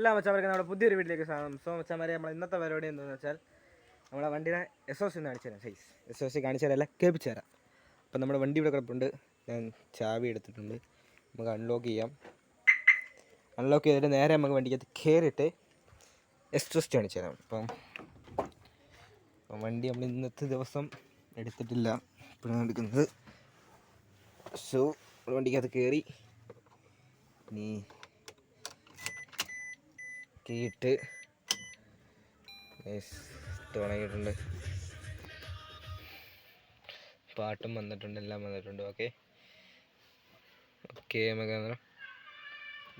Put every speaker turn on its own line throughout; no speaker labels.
എല്ലാ മച്ചാമാർക്കും നമ്മുടെ പുതിയൊരു വീട്ടിലേക്ക് സ്വാഗതം. സോ മച്ചാമാരെ, നമ്മൾ ഇന്നത്തെ പരിപാടി എന്താണെന്ന് വെച്ചാൽ നമ്മളെ വണ്ടിയുടെ SOC ഒന്ന് കാണിച്ചു തരാം. SOC കാണിച്ചു തരാമല്ല, കേൾപ്പിച്ചു തരാം. അപ്പം നമ്മുടെ വണ്ടി ഇവിടെ കിടപ്പുണ്ട്. ഞാൻ ചാവി എടുത്തിട്ടുണ്ട്. നമുക്ക് അൺലോക്ക് ചെയ്യാം. അൺലോക്ക് ചെയ്തിട്ട് നേരെ നമുക്ക് വണ്ടിക്കകത്ത് കയറിയിട്ട് എക്സ്ട്രസ്റ്റ് കാണിച്ചു തരാം. അപ്പം വണ്ടി നമ്മൾ ഇന്നത്തെ ദിവസം എടുത്തിട്ടില്ല, ഇപ്പോഴാണ് എടുക്കുന്നത്. സോ വണ്ടിക്കകത്ത് കയറി നീ കീട്ട് തുടങ്ങിയിട്ടുണ്ട്. പാട്ടും വന്നിട്ടുണ്ട്, എല്ലാം വന്നിട്ടുണ്ട്. ഓക്കെ നമുക്ക്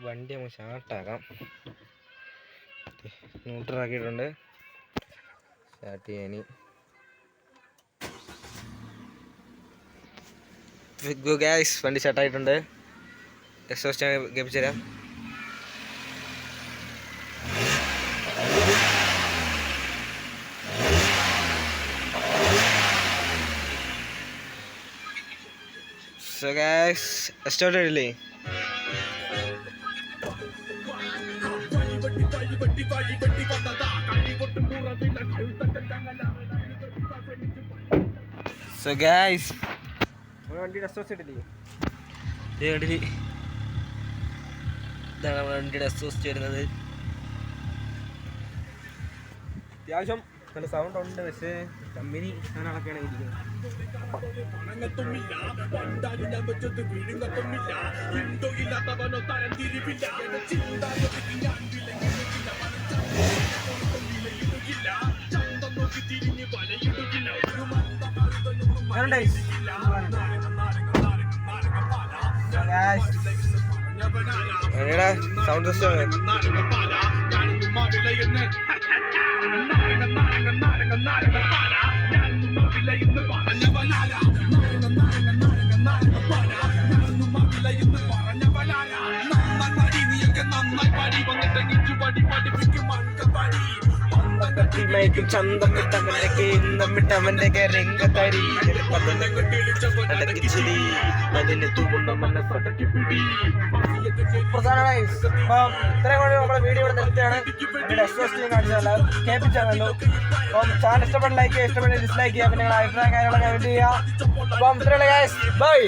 വണ്ടി നമുക്ക് സ്റ്റാർട്ടാക്കാം. ന്യൂട്രലാക്കിയിട്ടുണ്ട്. സ്റ്റാർട്ട് ചെയ്യാൻ ഗൈസ്, വണ്ടി സ്റ്റാർട്ടായിട്ടുണ്ട്. എക്സോസ്റ്റ് കേൾപ്പിച്ചു തരാം. So guys, started really. So guys, വണ്ടിയുടെ എക്സോസ്റ്റ് ഇട്ടില്ലേ? ഇതാണ് വണ്ടിയുടെ എക്സോസ്റ്റ് വരുന്നത്. അത്യാവശ്യം നല്ല സൗണ്ട് ഉണ്ട്, പക്ഷേ കമ്പനി സാധനങ്ങളൊക്കെയാണ് ഇരിക്കുന്നത്. സൗണ്ട് സിസ്റ്റം ചന്തമിട്ടവന്റെ ഇന്നമിട്ടവന്റെ രംഗത്തടി നമ്മുടെ വീഡിയോ ഇവിടെ നിർത്തിയാണ്. കേൾപ്പിച്ചാണല്ലോ. അപ്പം ചാനൽ ഇഷ്ടപ്പെട്ട ലൈക്ക് ചെയ്യുക, ഇഷ്ടപ്പെട്ട ഡിസ്ലൈക്ക് ചെയ്യുക. പിന്നെ നിങ്ങളുടെ അഭിപ്രായം കാര്യങ്ങളൊക്കെ കമന്റ് ചെയ്യുക. അപ്പം ഇത്രയുള്ള ഗൈസ്, ബൈ.